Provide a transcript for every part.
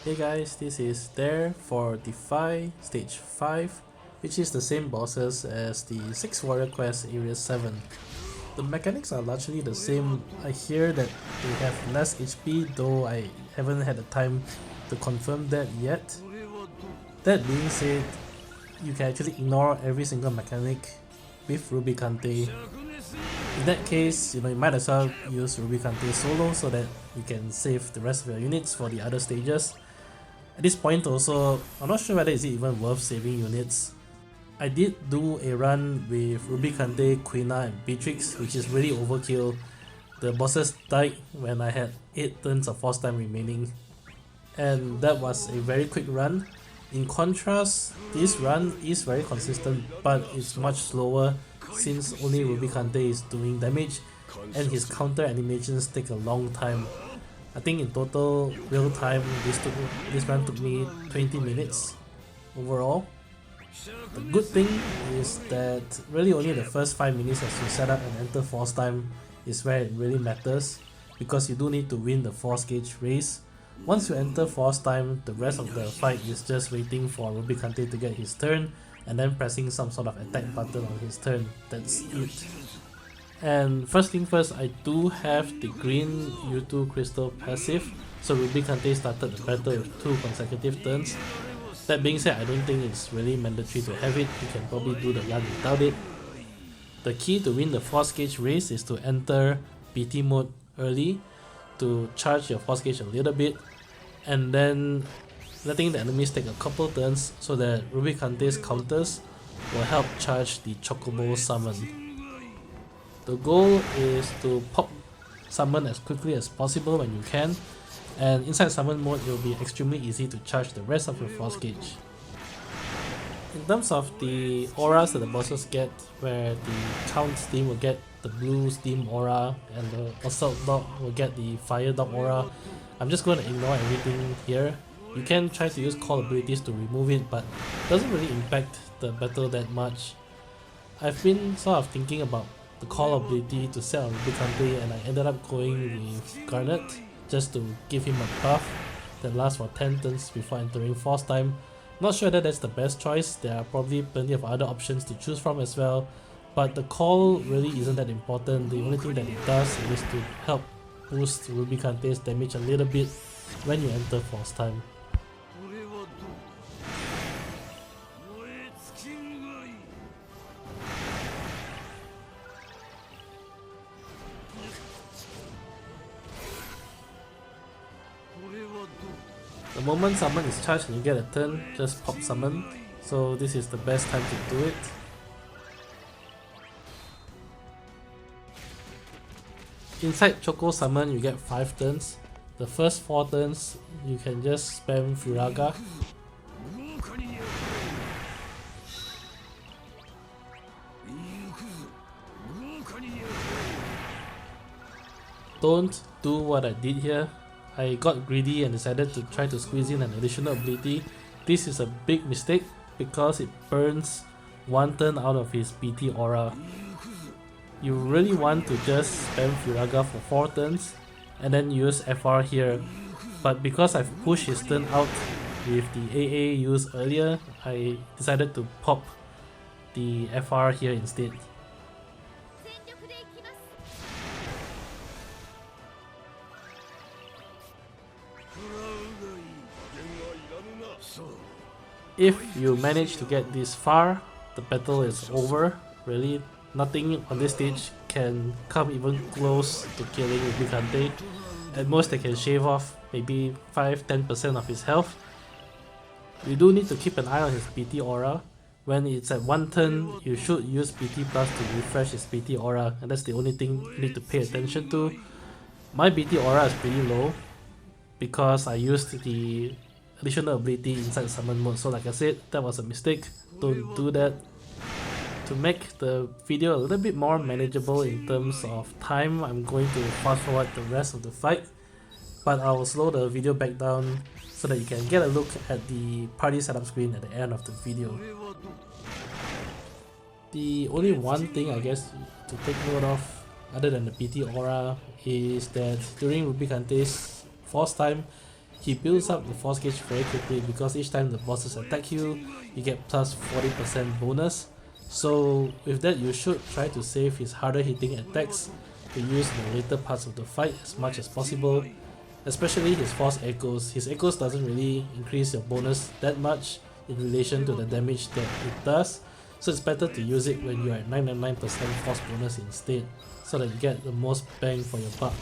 Hey guys, this is there for Defy Stage 5, which is the same bosses as the 6 Warrior Quest Area 7. The mechanics are largely the same. I hear that they have less HP, though I haven't had the time to confirm that yet. That being said, you can actually ignore every single mechanic with Rubicante. In that case, you might as well use Rubicante solo so that you can save the rest of your units for the other stages. At this point also, I'm not sure whether it's even worth saving units. I did do a run with Rubi Quina and Beatrix, which is really overkill. The bosses died when I had 8 turns of force time remaining, and that was a very quick run. In contrast, this run is very consistent, but it's much slower since only Rubicante is doing damage and his counter animations take a long time. I think in total, real time, this run took me 20 minutes overall. The good thing is that really only the first 5 minutes as you set up and enter force time is where it really matters, because you do need to win the force gauge race. Once you enter force time, the rest of the fight is just waiting for Rubicante to get his turn and then pressing some sort of attack button on his turn. That's it. And first thing first, I do have the green U2 crystal passive, so Rubicante started the battle with 2 consecutive turns. That being said, I don't think it's really mandatory to have it. You can probably do the run without it. The key to win the force gauge race is to enter PT mode early to charge your force gauge a little bit, and then letting the enemies take a couple turns so that Rubicante's counters will help charge the Choco summon. The goal is to pop summon as quickly as possible when you can, and inside summon mode it will be extremely easy to charge the rest of your force gauge. In terms of the auras that the bosses get, where the Count team will get the blue steam aura and the assault dog will get the fire dog aura, I'm just going to ignore everything here. You can try to use call abilities to remove it, but it doesn't really impact the battle that much. I've been sort of thinking about the call ability to set on Rubicante, and I ended up going with Garnet just to give him a buff that lasts for 10 turns before entering force time. Not sure that that's the best choice. There are probably plenty of other options to choose from as well, but the call really isn't that important. The only thing that it does is to help boost Rubicante's damage a little bit when you enter force time. The moment summon is charged and you get a turn, just pop summon, so this is the best time to do it. Inside Choco summon you get 5 turns. The first 4 turns you can just spam Furaga. Don't do what I did here. I got greedy and decided to try to squeeze in an additional ability. This is a big mistake because it burns 1 turn out of his PT aura. You really want to just spam Furaga for 4 turns and then use FR here, but because I've pushed his turn out with the AA used earlier, I decided to pop the FR here instead. If you manage to get this far, the battle is over. Really, nothing on this stage can come even close to killing Rubicante. At most they can shave off maybe 5-10% of his health. You do need to keep an eye on his PT aura. When it's at 1 turn, you should use PT plus to refresh his PT aura, and that's the only thing you need to pay attention to. My PT aura is pretty low because I used the additional ability inside summon mode, so like I said, that was a mistake. Don't do that. To make the video a little bit more manageable in terms of time, I'm going to fast forward the rest of the fight, but I will slow the video back down so that you can get a look at the party setup screen at the end of the video. The only one thing I guess to take note of other than the PT aura is that during Rubicante's force time, he builds up the force gauge very quickly because each time the bosses attack you, you get plus 40% bonus. So with that, you should try to save his harder hitting attacks to use in the later parts of the fight as much as possible. Especially his force echoes. His echoes doesn't really increase your bonus that much in relation to the damage that it does, so it's better to use it when you're at 99% force bonus instead, so that you get the most bang for your buck.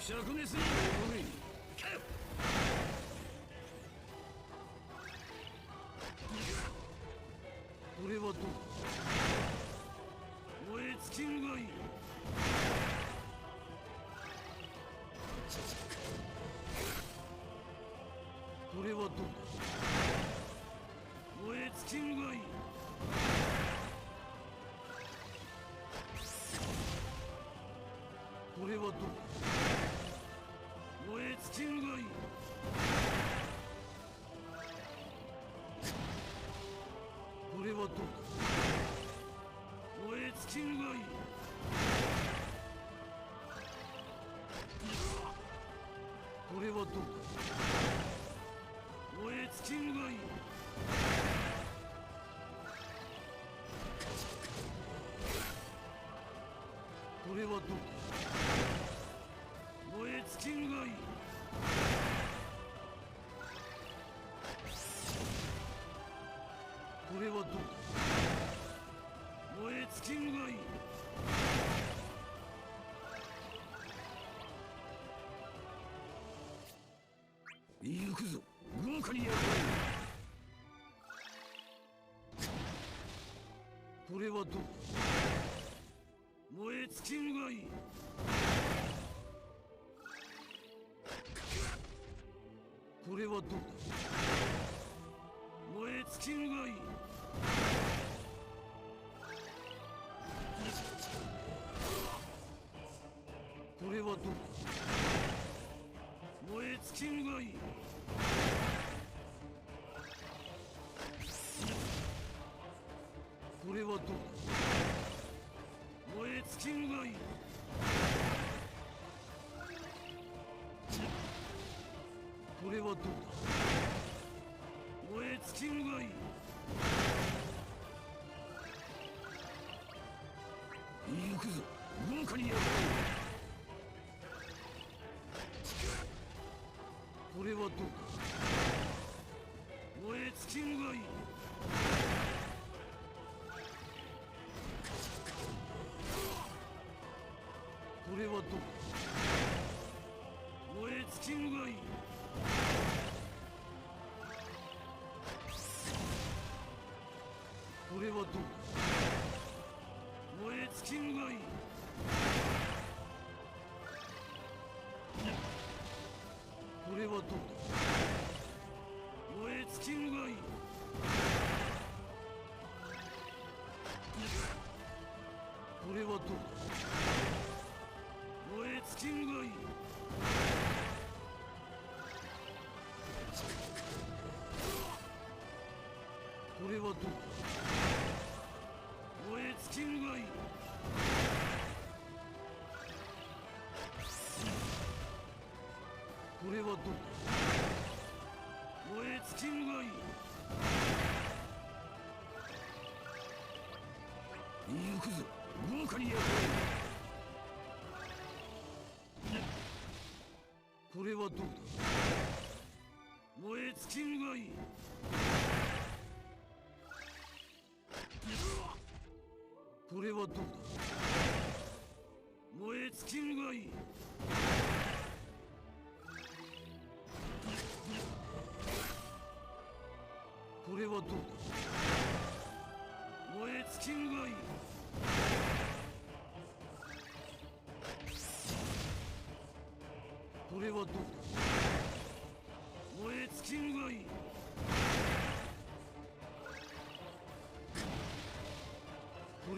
行くぞ、豪華にやる。これはどこ？燃え尽きるがいい。これはどこ？燃え尽きるがいい。これはどこ？燃え尽きるがいい。これはどこ？燃え尽きるがいい。これはどこ？燃え尽きるがいい。行くぞ、豪華にやる。これはどこ？燃え尽きるがいい。これはどこ？燃え尽きるがいい。これはどこ？燃え尽きるがいい。これはどこ？燃え尽きるがいい。これはどこ？燃え尽きるがいい。これはどこ？燃え尽きるがいい。これはどこ？燃え尽きるがいい。行くぞ、豪華にやる。これはどこだ？燃え尽きるがいい。これはどこだ？燃え尽きるがいい。これはどこだ？燃え尽きるがいい。これはどこだ？燃え尽きるがいい。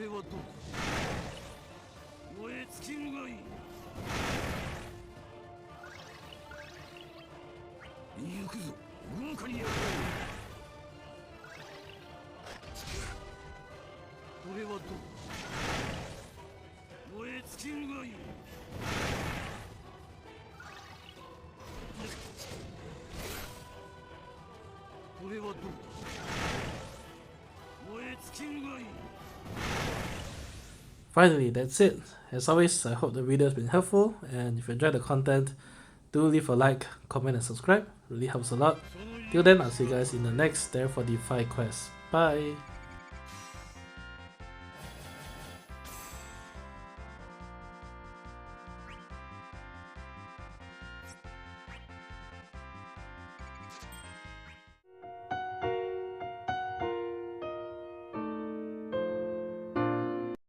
これはどこだ？燃え尽きるがいい。行くぞ、豪華にやる。これはどこ？燃え尽きるがいい。これはどこ？燃え尽きるがいい。Finally, that's it. As always, I hope the video has been helpful, and if you enjoyed the content, do leave a like, comment and subscribe. It really helps a lot. Till then, I'll see you guys in the next Dare for Defy quest. Bye!